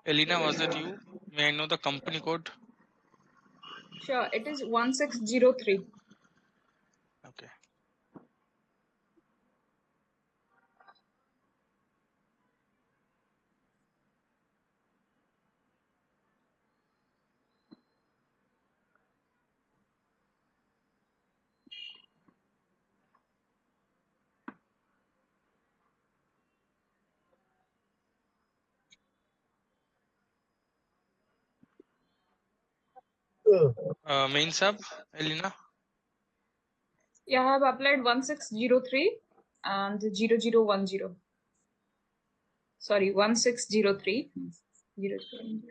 Elena, was that you? May I know the company code? Sure, it is 1603. Okay. Main sub, Elena? Yeah, I have applied 1603 and 0010. Sorry, 1603. 0010.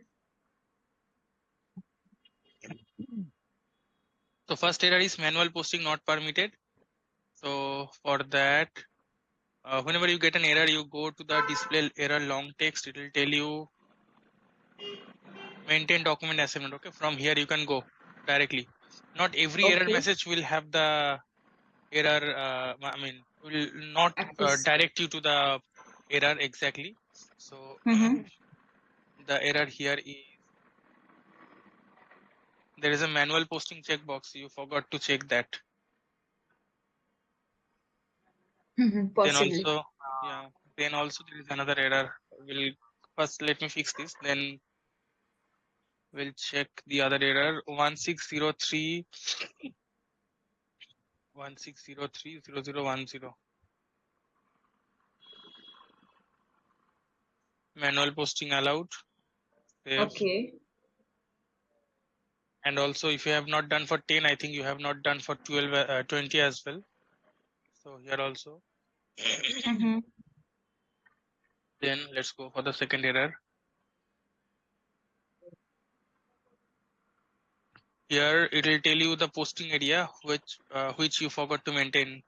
So first error is manual posting not permitted. So for that, whenever you get an error, you go to the display error long text. It will tell you maintain document assignment. Okay, from here you can go directly. Not every error Okay. message will have the error. I mean, will not Access. direct you to the error exactly. So the error here is there is a manual posting checkbox. You forgot to check that. Then Possibly. also, yeah. Then also there is another error. Will first let me fix this. Then we'll check the other error. 1603 0010. Manual posting allowed. Save. Okay. And also, if you have not done for 10, I think you have not done for 12, 20 as well. So here also. Then let's go for the second error. Here it will tell you the posting area which you forgot to maintain.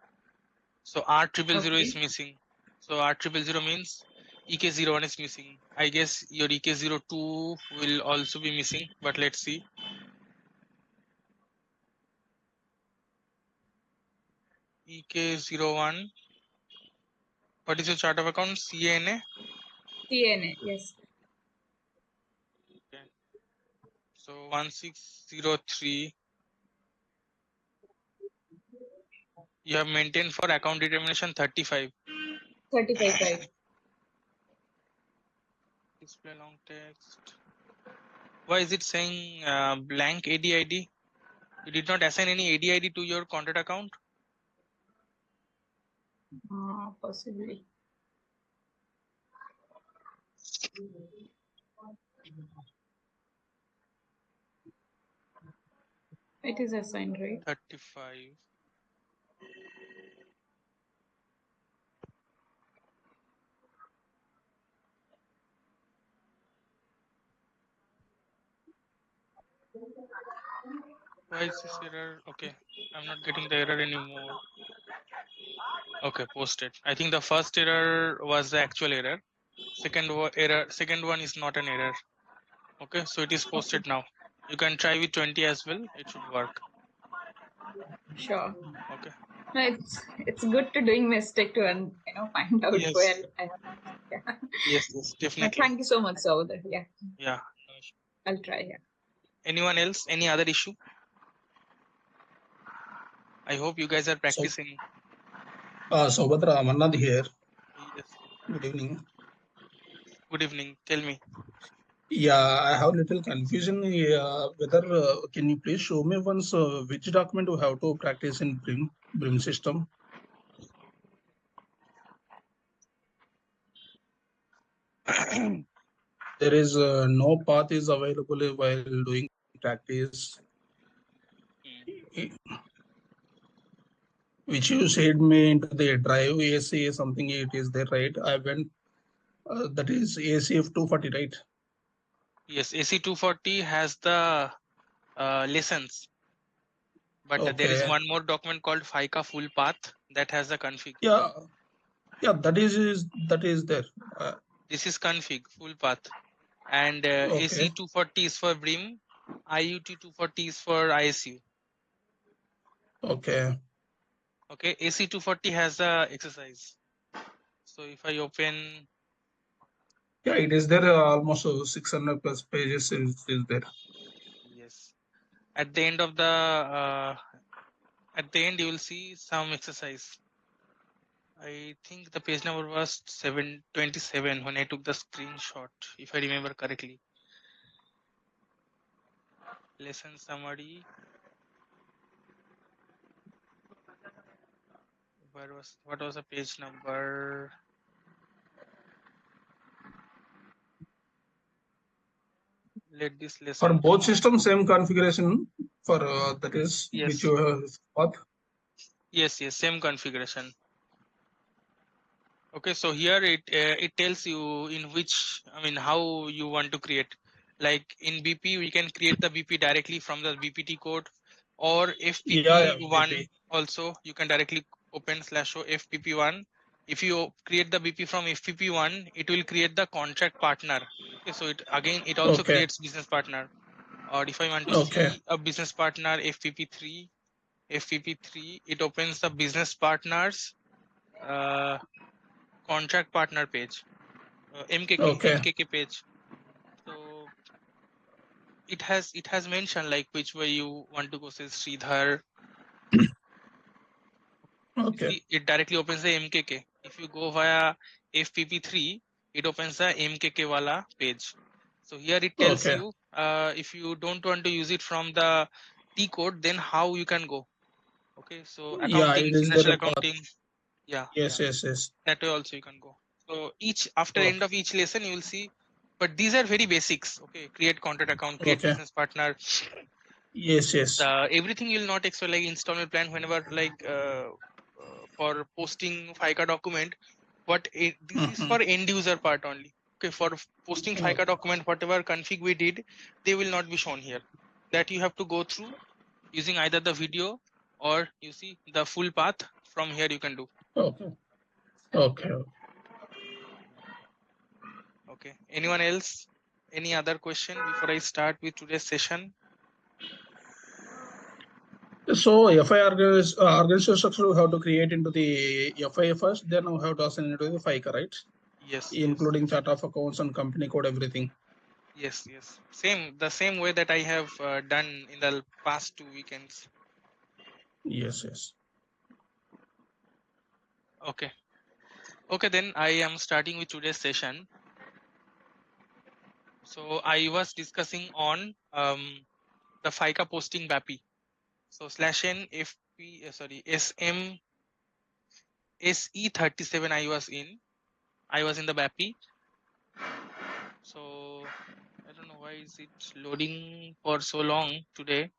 So R000 is Okay. missing. So R000 means EK01 is missing. I guess your EK02 will also be missing, but let's see. EK01. What is your chart of account? CANA? CNA, yes. Okay. So 1603. You have maintained for account determination 35. 35, right. Display long text. Why is it saying blank ADID? You did not assign any ADID to your contact account? Possibly. It is assigned, right? 35. Why is this error? Okay, I'm not getting the error anymore. Okay, posted. I think the first error was the actual error. Second one is not an error. Okay, so it is posted now. You can try with 20 as well. It should work. Sure. Okay. No, it's good to doing mistake to find out Yes. where I yeah. Yes, definitely. Thank you so much, Saudar. Yeah. Yeah. I'll try. Yeah. Anyone else? Any other issue? I hope you guys are practicing. Saubhadra Amarnath here. Yes. Good evening. Good evening. Tell me. Yeah, I have little confusion whether can you please show me once which document we have to practice in BRIM system? There is no path is available while doing practice. Which you said me into the drive ACA something it is there, right? I went that is ACF 240, right? Yes, AC 240 has the lessons, but there is Okay. one more document called FICA full path that has the config. Yeah, that is there. This is config full path, and AC 240 is for BRIM, IUT 240 is for ISU. Okay. Okay, AC 240 has the exercise. So if I open Yeah, it is there. Almost 600 plus pages is there. Yes. At the end of the at the end you will see some exercise. I think the page number was 727 when I took the screenshot, if I remember correctly. Lesson summary. What was the page number? Let this For lesson both come. systems, same configuration for that is which Yes. you have got. Yes, same configuration. Okay, so here it tells you in which, I mean, how you want to create. Like in BP, we can create the BP directly from the BPT code, or Yeah, FPP1 BP. also you can directly open /o FPP1. If you create the BP from FPP1, it will create the contract partner. Okay, so it also Okay. creates business partner. Or if I want to Okay. see a business partner FPP3, it opens the business partners uh, contract partner page, Okay. MKK page. So it has mentioned like which way you want to go. Says Sridhar. You Okay. see, it directly opens the MKK. If you go via FPP3, it opens the MKK wala page. So here it tells Okay. you if you don't want to use it from the T code, then how you can go. Okay, so Yeah, accounting, it is there financial a path. accounting, yeah, Yes, yes, yes. that way also you can go. So after Okay. end of each lesson you will see, but these are very basics. Okay, create contract account, create Okay. business partner. Yes, yes. Everything you will not expect, like installment plan whenever like for posting FICA document. This is Mm-hmm. for end user part only. Okay, for posting FICA document, whatever config we did, they will not be shown here. That you have to go through using either the video or you see the full path from here you can do. Okay. Okay. Okay, anyone else, any other question before I start with today's session? So organization structure we have to create into the FI first, then we have to assign into the FICA, right? Yes, Including chart of accounts and company code, everything. yes, the same way that I have done in the past 2 weekends. Yes, yes. Okay, then I am starting with today's session. So I was discussing on the FICA posting BAPI. So /n FP SM SE37 I was in the BAPI. So I don't know why is it loading for so long today.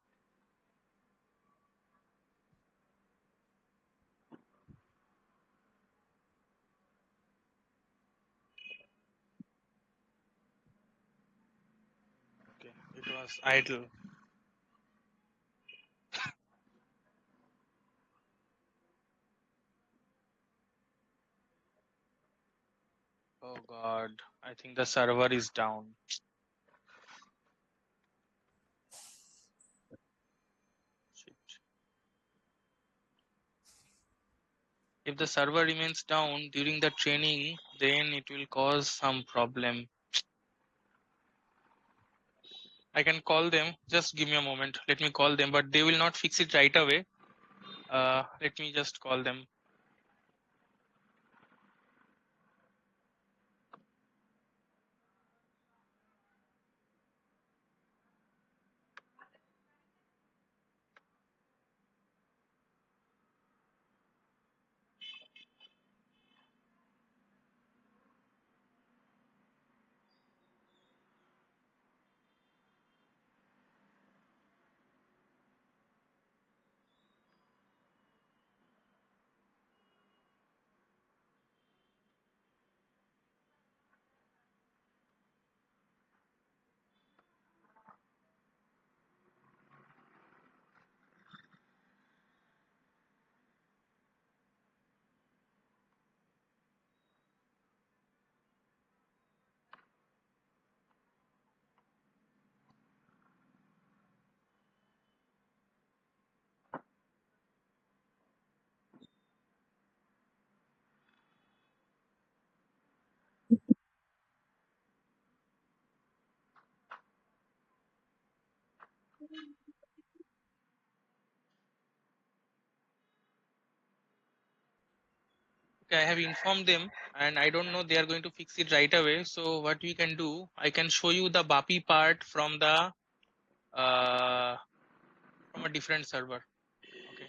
Okay, it was idle. Oh God, I think the server is down. Shit. If the server remains down during the training, then it will cause some problem. I can call them. Just give me a moment. Let me call them, but they will not fix it right away. Let me just call them. Okay, I have informed them and I don't know they are going to fix it right away. So what we can do, I can show you the BAPI part from the from a different server. Okay,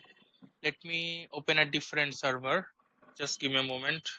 let me open a different server. Just give me a moment.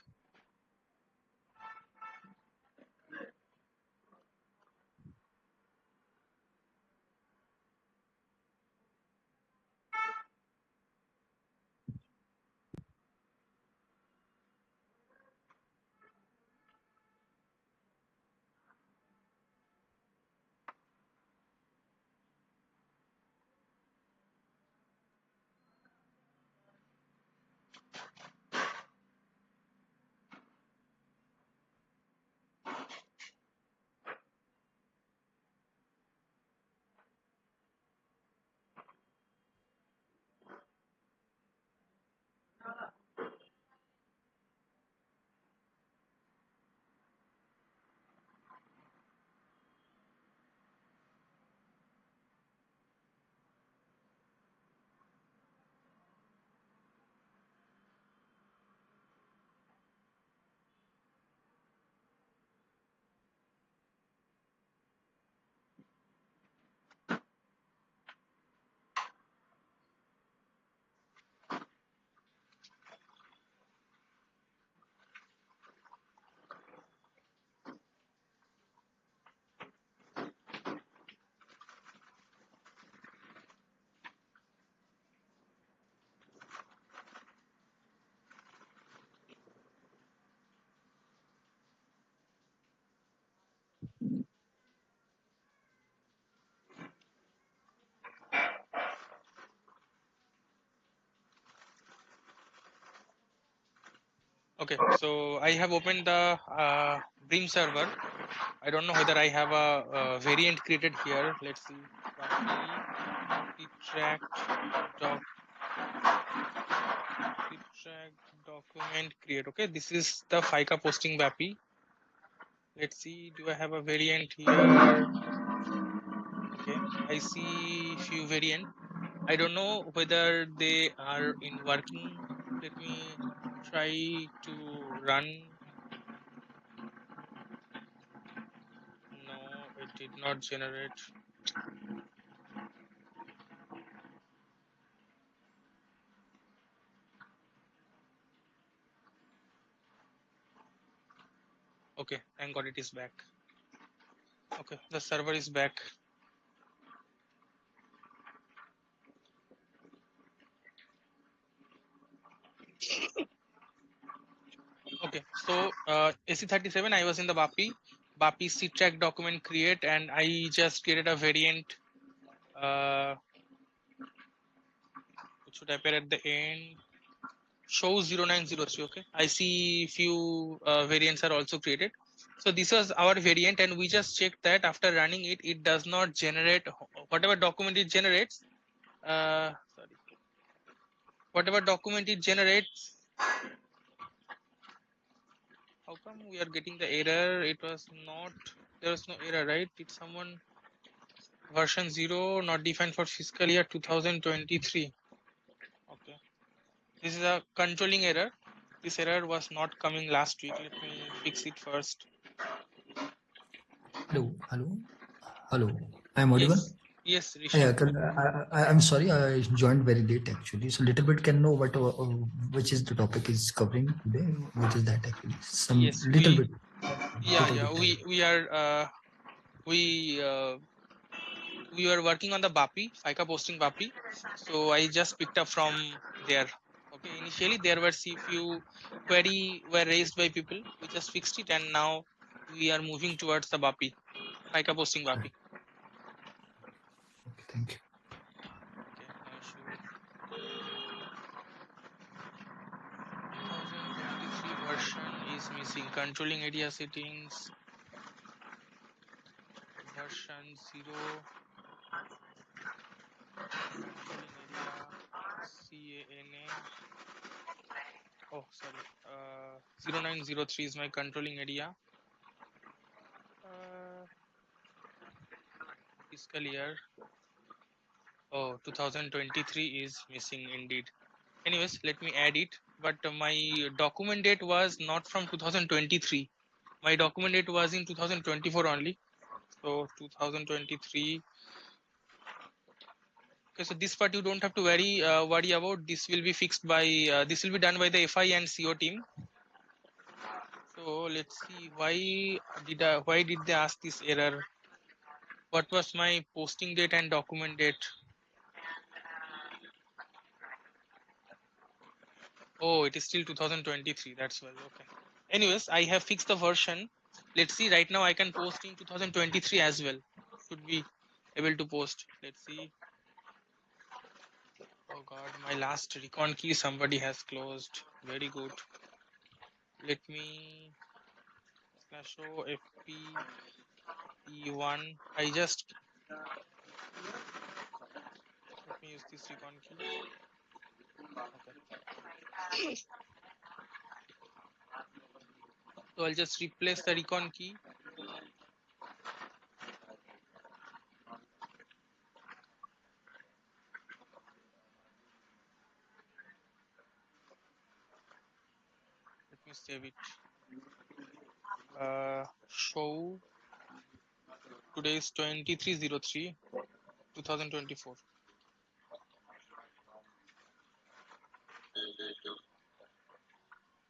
Okay, so I have opened the Brim server. I don't know whether I have a variant created here. Let's see. BAPI retract doc retract document create. Okay, this is the FICA posting BAPI. Let's see. Do I have a variant here? Okay, I see few variant. I don't know whether they are in working. Let me try to run. No, it did not generate. Okay, thank God it is back. Okay, the server is back. Okay, so AC37, I was in the BAPI C track document create, and I just created a variant which should appear at the end. Show 0903. Okay, I see few variants are also created. So this was our variant, and we just checked that after running it, it does not generate whatever document it generates. Sorry, whatever document it generates. How come we are getting the error? It was not, there was no error, right? Did someone version 0 not defined for fiscal year 2023? Okay, this is a controlling error. This error was not coming last week. Let me fix it first. Hello, hello, hello. I'm audible. Yes, Rishi. Yeah, I'm sorry, I joined very late actually. So little bit can know what which is the topic is covering today. Which is that actually? Some Yes, little bit. yeah, Little bit time. we were working on the BAPI, FICA posting BAPI. So I just picked up from there. Okay, initially there were few query were raised by people. We just fixed it, and now we are moving towards the BAPI, FICA posting BAPI. Okay, thank you. Okay, no issue. 2023 version is missing. Controlling area settings, version 0, controlling area, CANA. Oh, sorry. 0903 is my controlling area. Fiscal year. Oh, 2023 is missing indeed. Anyways, let me add it. But my document date was not from 2023. My document date was in 2024 only. So 2023. Okay, so this part you don't have to worry about. This will be fixed by this will be done by the FI and CO team. So let's see why did they ask this error? What was my posting date and document date? Oh, it is still 2023. That's well. Okay. Anyways, I have fixed the version. Let's see. Right now, I can post in 2023 as well. Should be able to post. Let's see. Oh God, my last recon key somebody has closed. Very good. Let me /o fp e1. I just let me use this recon key. Okay. So I'll just replace the recon key. Let me save it. Show today is 2303 2024.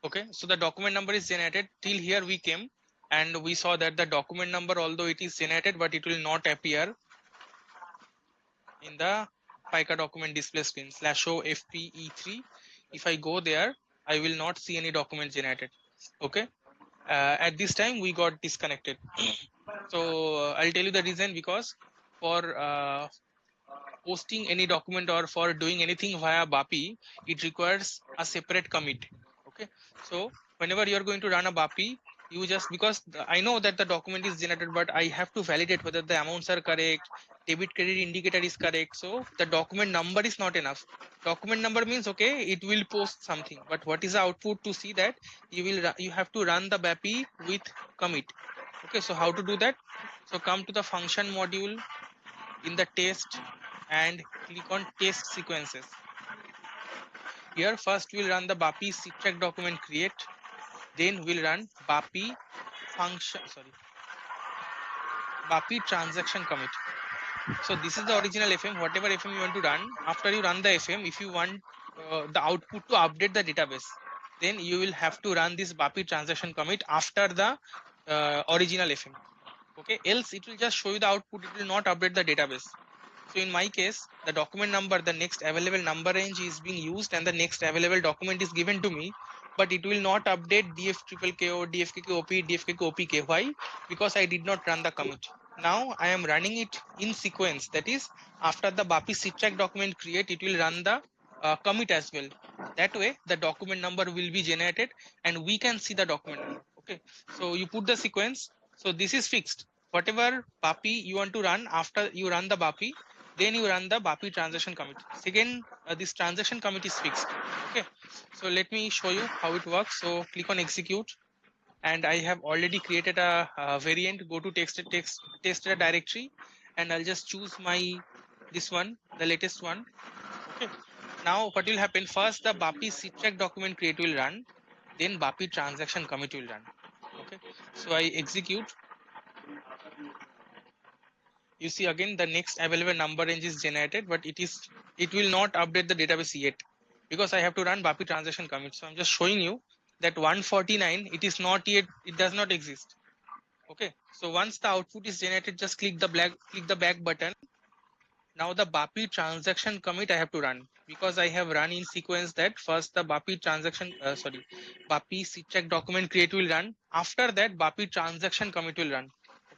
Okay, so the document number is generated. Till here we came and we saw that the document number, although it is generated, but it will not appear in the FICA document display screen /o fpe3. If I go there, I will not see any document generated. Okay, at this time we got disconnected. So I'll tell you the reason, because for posting any document or for doing anything via BAPI, it requires a separate commit. Okay, so whenever you are going to run a BAPI, you just, because I know that the document is generated, but I have to validate whether the amounts are correct, debit credit indicator is correct. So the document number is not enough. Document number means, okay, it will post something, but what is the output? To see that, you have to run the BAPI with commit. Okay, so how to do that? So come to the function module in the test and click on test sequences. Here first we'll run the BAPI CTRAC document create, then we'll run BAPI BAPI transaction commit. So this is the original FM. Whatever FM you want to run, after you run the FM, if you want the output to update the database, then you will have to run this BAPI transaction commit after the original FM. Okay, else it will just show you the output, it will not update the database. So in my case, the document number, the next available number range is being used and the next available document is given to me, but it will not update DFKKO, DFKKOP, DFKKOPK. Why? Because I did not run the commit. Now I am running it in sequence. That is, after the BAPI CTRAC document create, it will run the commit as well. That way, the document number will be generated and we can see the document number. Okay. So you put the sequence. So this is fixed. Whatever BAPI you want to run, after you run the BAPI, then you run the BAPI transaction commit. Second, this transaction commit is fixed. Okay, so let me show you how it works. So click on execute, and I have already created a variant. Go to test directory, and I'll just choose my this one, the latest one. Okay, now what will happen? First, the BAPI CTRAC document create will run, then BAPI transaction commit will run. Okay, so I execute. You see again the next available number range is generated, but it will not update the database yet because I have to run BAPI transaction commit. So I'm just showing you that 149, it is not yet, it does not exist. Okay, so once the output is generated, just click the back button. Now the BAPI transaction commit I have to run, because I have run in sequence that first the BAPI transaction BAPI CTRAC document create will run. After that, BAPI transaction commit will run.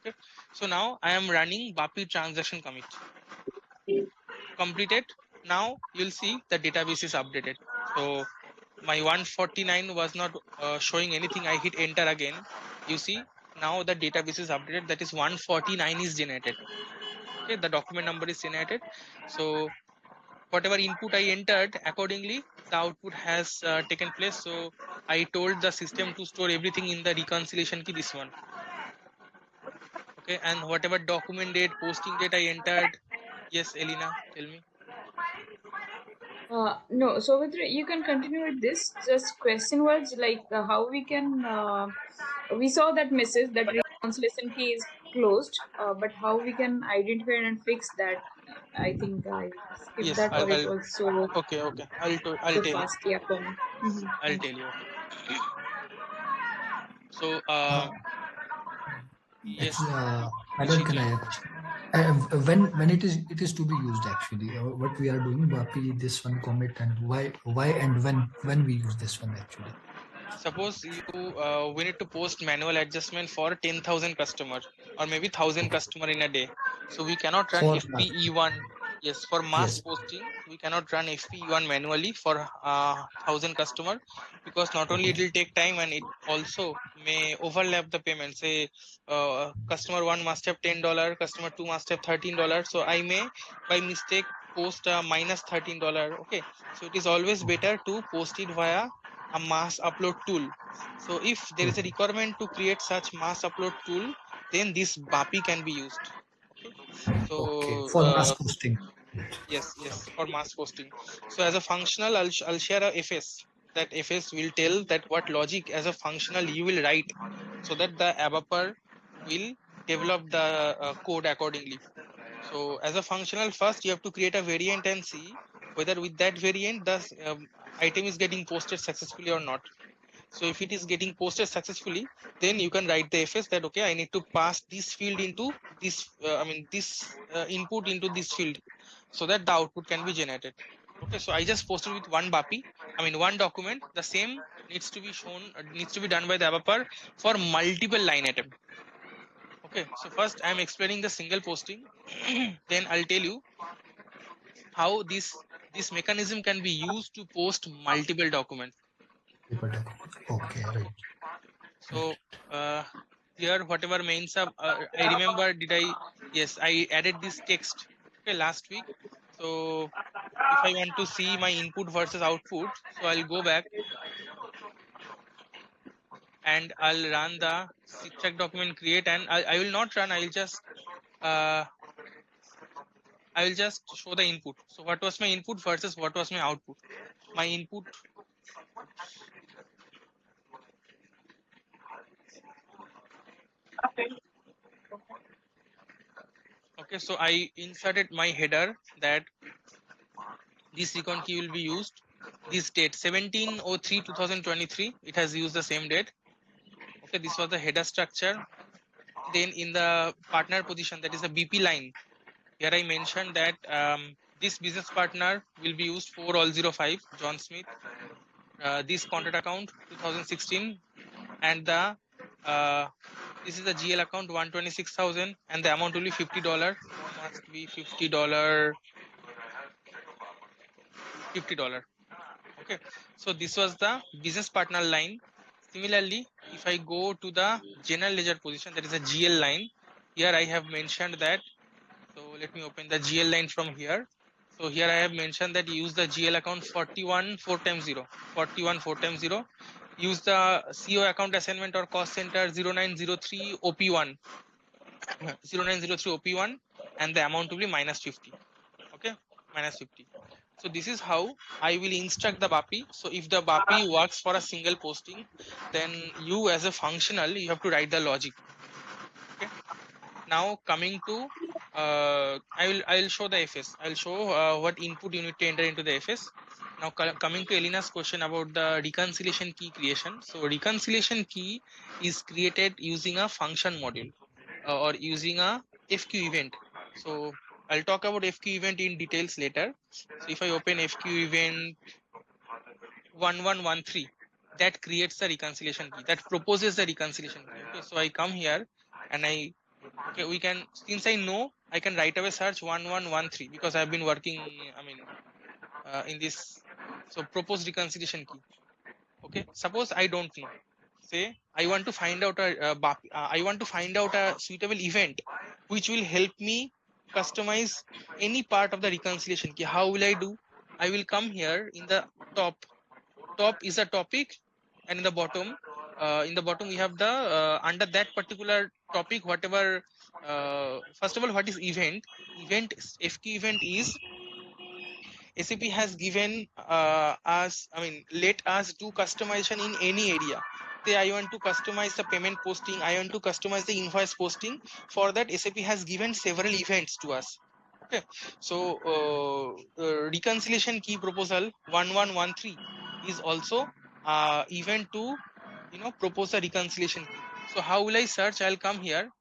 Okay, so now I am running BAPI transaction commit. Completed. Now you'll see the database is updated. So my 149 was not showing anything. I hit enter again. You see now the database is updated. That is 149 is generated. Okay, the document number is generated. So whatever input I entered, accordingly the output has taken place. So I told the system to store everything in the reconciliation key, this one. Okay, and whatever document date, posting date I entered. Yes, Elena, tell me. No, so you can continue with this. Just question was like how we can. We saw that message that reconciliation key is closed, but how we can identify and fix that? I think I skipped Yes, that, or it was so okay. I'll so tell you. fast. Yeah, for me. I'll Thank tell you. you. Okay. So yes, Actually, Alan, can Nishit. I have a question? When it is to be used actually, what we are doing, BAPI, this one commit, and why and when we use this one actually. Suppose you we need to post manual adjustment for 10,000 customer or maybe 1,000 Okay. customer in a day. So we cannot run For FPE1. Yes, for mass yes. posting, we cannot run FPE1 manually for 1,000 customer, because not only Okay. it will take time and it also may overlap the payment. Say customer one must have $10, customer two must have $13. So I may by mistake post minus $13. Okay, so it is always better to post it via a mass upload tool. So if there is a Okay. requirement to create such mass upload tool, then this BAPI can be used. Okay, Okay. so For mass posting. yes, for mass posting. So as a functional, I'll share a FS. That FS will tell that what logic as a functional you will write, so that the developer will develop the code accordingly. So as a functional, first you have to create a variant and see whether with that variant the item is getting posted successfully or not. So if it is getting posted successfully, then you can write the FS that okay, I need to pass this field into this, this input into this field, so that the output can be generated. Okay, so I just posted with one BAPI, one document. The same needs to be shown, needs to be done by the developer for multiple line item. Okay, so first I am explaining the single posting, then I'll tell you how this mechanism can be used to post multiple documents. Okay. Right. So here whatever mains up, I remember yes, I added this text, okay, last week. So if I want to see my input versus output, so I'll go back and I'll run the check document create, and I will not run, uh, I will just show the input. So what was my input versus what was my output. My input, okay, so I inserted my header that this recon key will be used. This date 17/03/2023, it has used the same date. Okay, this was the header structure. Then in the partner position, that is the BP line, here I mentioned that this business partner will be used for all 05 John Smith. This contract account 2016, and the this is the GL account 126,000, and the amount will be $50. Must be $50. $50. Okay, so this was the business partner line. Similarly, if I go to the general ledger position, that is a GL line, here I have mentioned that. So let me open the GL line from here. So here I have mentioned that use the GL account 41 4 times 0, 41 4 times 0. Use the CO account assignment or cost center 0903 OP1, 0903 OP1, and the amount will be minus 50. Okay, minus 50. So this is how I will instruct the BAPI. So if the BAPI works for a single posting, then you as a functional, you have to write the logic. Okay. Now coming to, I'll show the FS. I'll show what input you need to enter into the FS. Now coming to Elina's question about the reconciliation key creation. So reconciliation key is created using a function module or using a FQ event. So I'll talk about FQ event in details later. So if I open FQ event 1113, that creates the reconciliation key, that proposes the reconciliation key. Okay, so I come here and okay, we can, since I know, I can right away search 1113 because I've been working, in this. So propose reconciliation key. Okay, suppose I don't know. Say I want to find out I want to find out a suitable event which will help me customize any part of the reconciliation key. How will I do? I will come here in the top. Top is a topic, and in the bottom we have the under that particular topic, whatever. First of all, what is event? FQ event is SAP has given let us do customization in any area. Say I want to customize the payment posting, I want to customize the invoice posting. For that, SAP has given several events to us. Okay, so reconciliation key proposal 1113 is also event to propose a reconciliation key. So how will I search? I'll come here,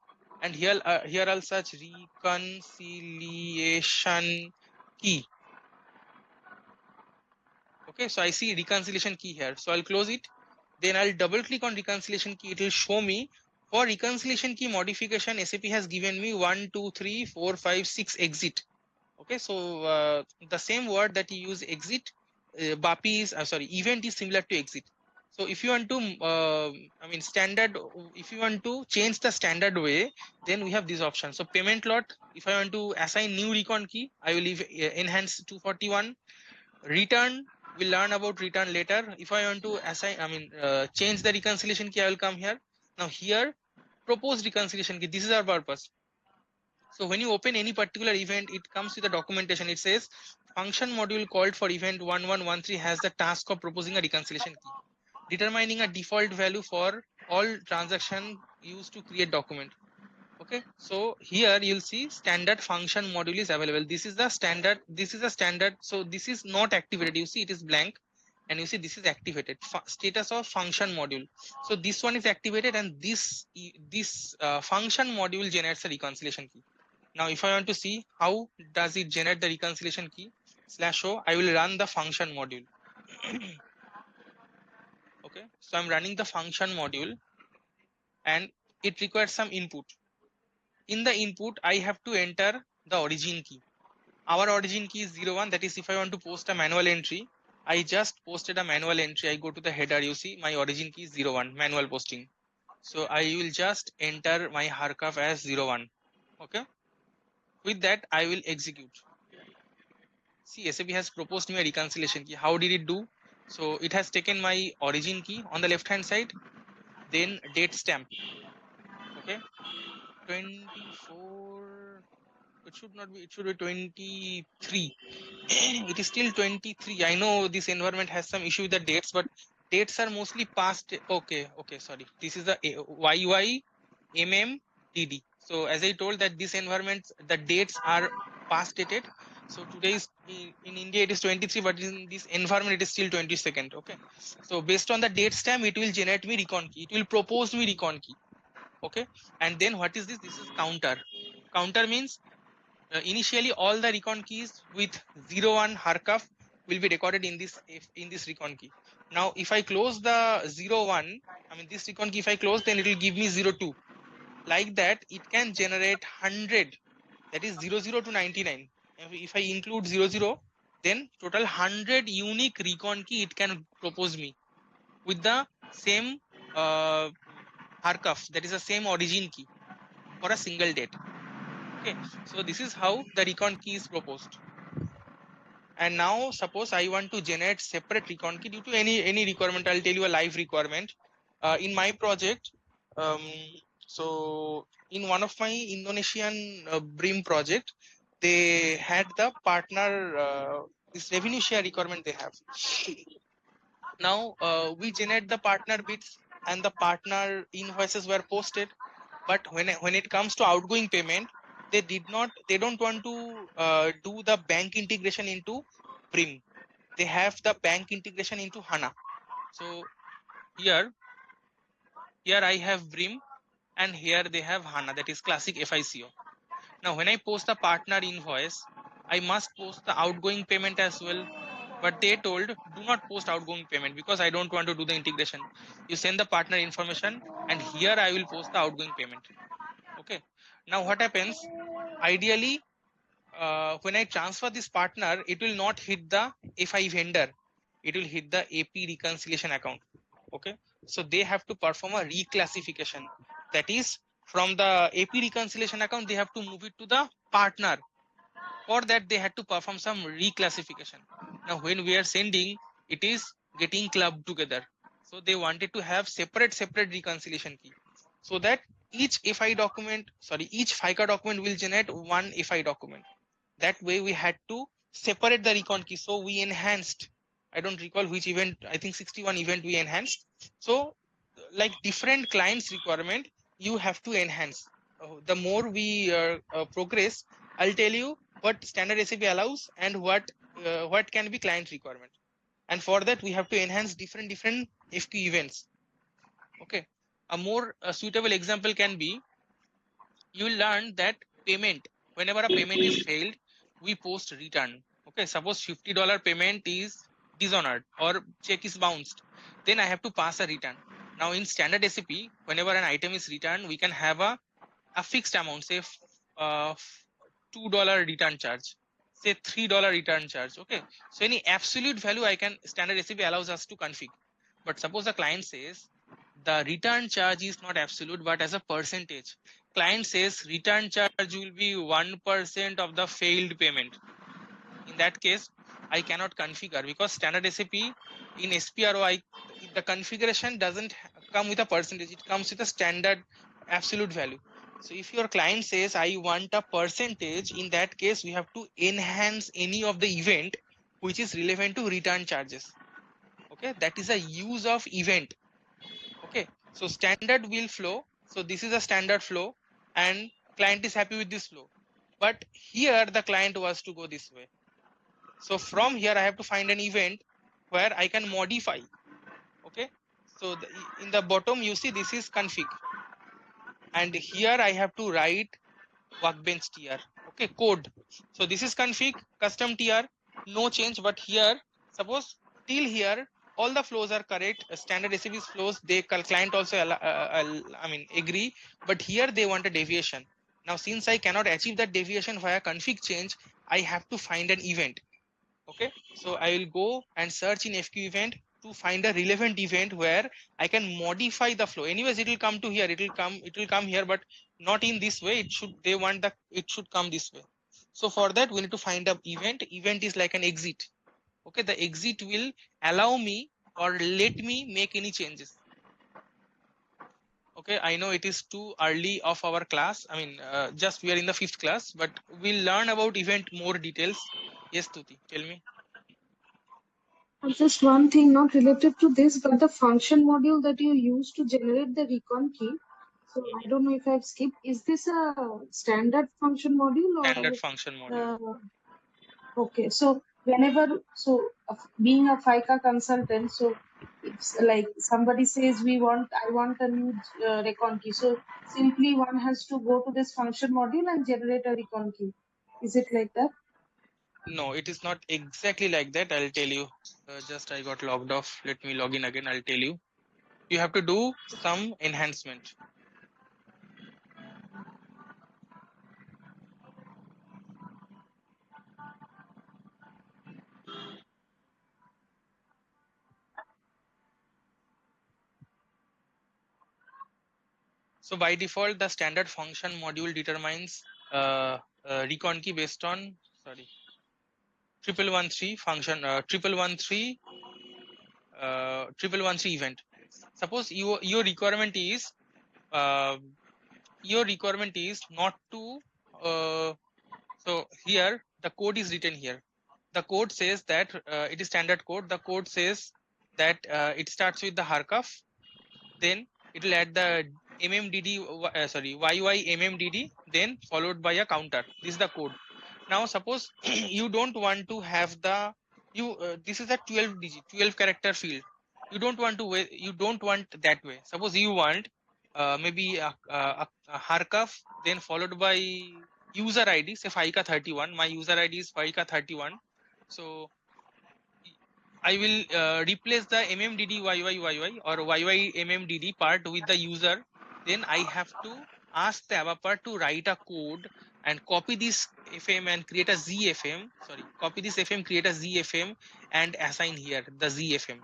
and here I'll search reconciliation key. Okay, so I see reconciliation key here, so I'll close it. Then I'll double click on reconciliation key. It will show me for reconciliation key modification, SAP has given me 1 2 3 4 5 6 exit. Okay, so the same word that you use, exit, BAPI is event is similar to exit. So if you want to standard, if you want to change the standard way, then we have this option. So payment lot, if I want to assign new recon key, I will leave enhance 241. Return, we'll learn about return later. If I want to assign change the reconciliation key, I will come here. Now here, propose reconciliation key, this is our purpose. So when you open any particular event, it comes with the documentation. It says function module called for event 1113 has the task of proposing a reconciliation key, determining a default value for all transaction used to create document. Okay, so here you'll see standard function module is available. This is the standard. This is a standard. So this is not activated. You see it is blank, and you see this is activated. Status of function module. So this one is activated, and this function module generates a reconciliation key. Now, if I want to see how does it generate the reconciliation key /o, I will run the function module. Okay, so I'm running the function module, and it requires some input. In the input, I have to enter the origin key. Our origin key is 01. That is, if I want to post a manual entry, I just posted a manual entry. I go to the header, you see my origin key is 01, manual posting. So I will just enter my Harkaf as 01. Okay. With that, I will execute. See, SAP has proposed me a reconciliation key. How did it do? So it has taken my origin key on the left hand side, then date stamp. Okay. 24. It should not be, it should be 23. It is still 23. I know this environment has some issue with the dates, but dates are mostly past. Okay, sorry. This is the YY MMDD. So as I told that this environment, the dates are past dated. So today is in India it is 23, but in this environment it is still 22nd. Okay. So based on the date stamp, it will generate me recon key. It will propose me recon key. Okay. And then what is this? This is counter. Counter means initially all the recon keys with 01 Harkaf will be recorded in this recon key. Now if I close the 01, this recon key, if I close, then it will give me 02. Like that, it can generate 100, that is 00 to 99. If I include 00, then total 100 unique recon key it can propose me with the same Harkaf, that is the same origin key for a single date. Okay, so this is how the recon key is proposed. And now suppose I want to generate separate recon key due to any requirement. I'll tell you a live requirement. In my project, so in one of my Indonesian BRIM project, they had the partner, this revenue share requirement they have. Now we generate the partner bits and the partner invoices were posted, but when it comes to outgoing payment, they don't want to do the bank integration into BRIM. They have the bank integration into HANA. So here I have BRIM, and here they have HANA, that is classic FICO. Now when I post the partner invoice, I must post the outgoing payment as well. But they told, do not post outgoing payment because I don't want to do the integration. You send the partner information, and here I will post the outgoing payment. Okay. Now what happens? Ideally, when I transfer this partner, it will not hit the FI vendor. It will hit the AP reconciliation account. Okay. So they have to perform a reclassification. That is, from the AP reconciliation account, they have to move it to the partner. For that, they had to perform some reclassification. Now, when we are sending, it is getting clubbed together. So they wanted to have separate reconciliation key, so that each FI document, each FICA document will generate one FI document. That way, we had to separate the recon key. So we enhanced, I don't recall which event, I think 61 event we enhanced. So like different clients requirement, you have to enhance. The more we progress, I'll tell you what standard SAP allows and what can be client requirement. And for that, we have to enhance different FQ events. Okay. A more suitable example can be, you will learn that payment, whenever a payment is failed, we post return. Okay. Suppose $50 payment is dishonored or check is bounced. Then I have to pass a return. Now in standard SAP, whenever an item is returned, we can have a fixed amount, say $2 return charge, say $3 return charge. Okay. So any absolute value I can, standard SAP allows us to configure. But suppose the client says the return charge is not absolute, but as a percentage. Client says return charge will be 1% of the failed payment. In that case, I cannot configure, because standard SAP in SPRO, the configuration doesn't come with a percentage. It comes with a standard absolute value. So if your client says I want a percentage, in that case, we have to enhance any of the event which is relevant to return charges. Okay, that is a use of event. Okay, so standard will flow. So this is a standard flow and client is happy with this flow. But here the client was to go this way. So from here, I have to find an event where I can modify. Okay. So in the bottom, you see this is config. And here I have to write workbench tr. Okay, code. So this is config, custom tr, no change. But here, suppose till here, all the flows are correct. Standard SAP's flows, they client also, agree. But here they want a deviation. Now, since I cannot achieve that deviation via config change, I have to find an event. Okay, so I will go and search in FQ event to find a relevant event where I can modify the flow. Anyways, it will come to here, it will come here, but not in this way. It should come this way. So for that, we need to find an event. Event is like an exit. Okay, the exit will allow me or let me make any changes. Okay, I know it is too early of our class. I mean, just we are in the 5th class, but we'll learn about event more details. Yes, Tuti, tell me. Just one thing not related to this, but the function module that you use to generate the recon key. So I don't know if I've skipped. Is this a standard function module or? Standard function module. Okay, so whenever, being a FICA consultant, so it's like somebody says I want a new recon key. So simply one has to go to this function module and generate a recon key. Is it like that? No, it is not exactly like that. I'll tell you. Just I got logged off. Let me log in again. I'll tell you. You have to do some enhancement. So by default, the standard function module determines recon key based on 1113 function 1113 1113 event. Suppose your requirement is not to so here the code is written here. The code says that it is standard code. The code says that it starts with the harkaf, then it will add the YY then followed by a counter. This is the code. Now suppose you don't want to have the this is a 12 character field. You don't want that way. Suppose you want maybe a harkaf then followed by user ID, say FICA 31. My user ID is FICA 31. So I will replace the MMDD YYYY or YYMMDD part with the user. Then I have to ask the ABAPer to write a code and copy this FM and create a ZFM. Copy this FM, create a ZFM and assign here the ZFM.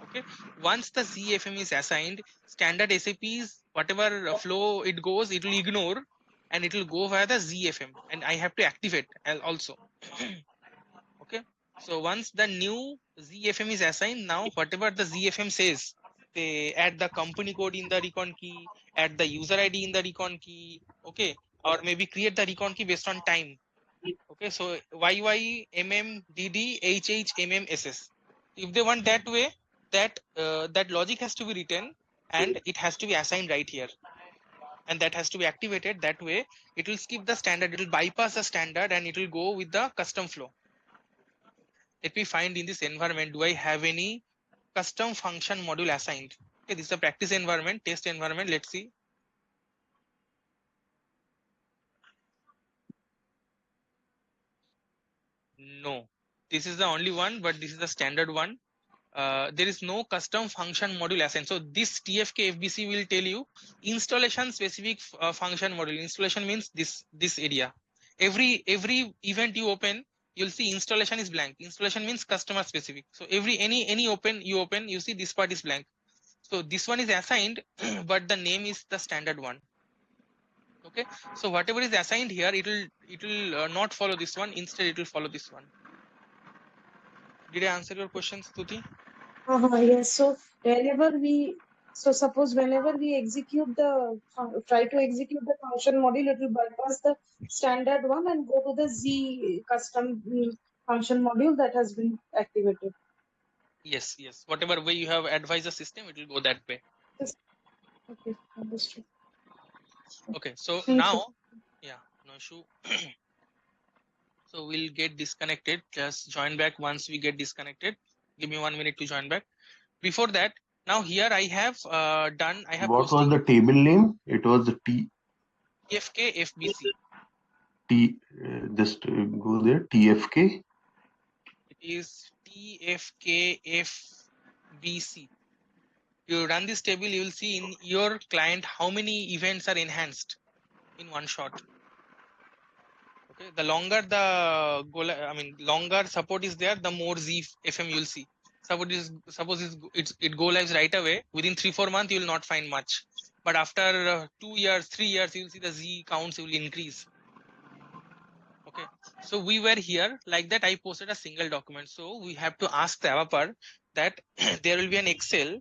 Okay. Once the ZFM is assigned, standard SAP's whatever flow it goes, it will ignore and it will go via the ZFM, and I have to activate also. Okay. So once the new ZFM is assigned, now whatever the ZFM says, they add the company code in the recon key, add the user ID in the recon key, okay, or maybe create the recon key based on time. Okay, so YY MM DD HH MM SS. If they want that way, that logic has to be written and it has to be assigned right here, and that has to be activated. That way it will skip the standard, it will bypass the standard, and it will go with the custom flow. Let me find in this environment, do I have any custom function module assigned? Okay, this is a practice environment, test environment. Let's see. No, this is the only one, but this is the standard one. There is no custom function module assigned. So this TFK FBC will tell you installation specific function module. Installation means this area. Every event you open, you'll see installation is blank. Installation means customer specific. So any open you see this part is blank. So this one is assigned, but the name is the standard one. Okay, so whatever is assigned here, it will not follow this one. Instead, it will follow this one. Did I answer your question, Stuti? Yes. So suppose whenever we execute try to execute the function module, it will bypass the standard one and go to the Z custom function module that has been activated. Yes, yes. Whatever way you have advised the system, it will go that way. Yes. Okay, understood. Okay, so Thank now, you. yeah, no issue. So we'll get disconnected. Just join back once we get disconnected. Give me 1 minute to join back. Before that, now here I have What was posted the table name? It was the TFK FBC. just go there, TFK. It is TFK FBC. You run this table, you will see in your client how many events are enhanced in one shot. Okay, the longer the longer support is there, the more ZFM you'll see. Suppose it go lives right away. Within 3-4 months, you will not find much. But after 2 years, 3 years, you will see the Z counts will increase. Okay, so we were here like that. I posted a single document. So we have to ask the developer that there will be an Excel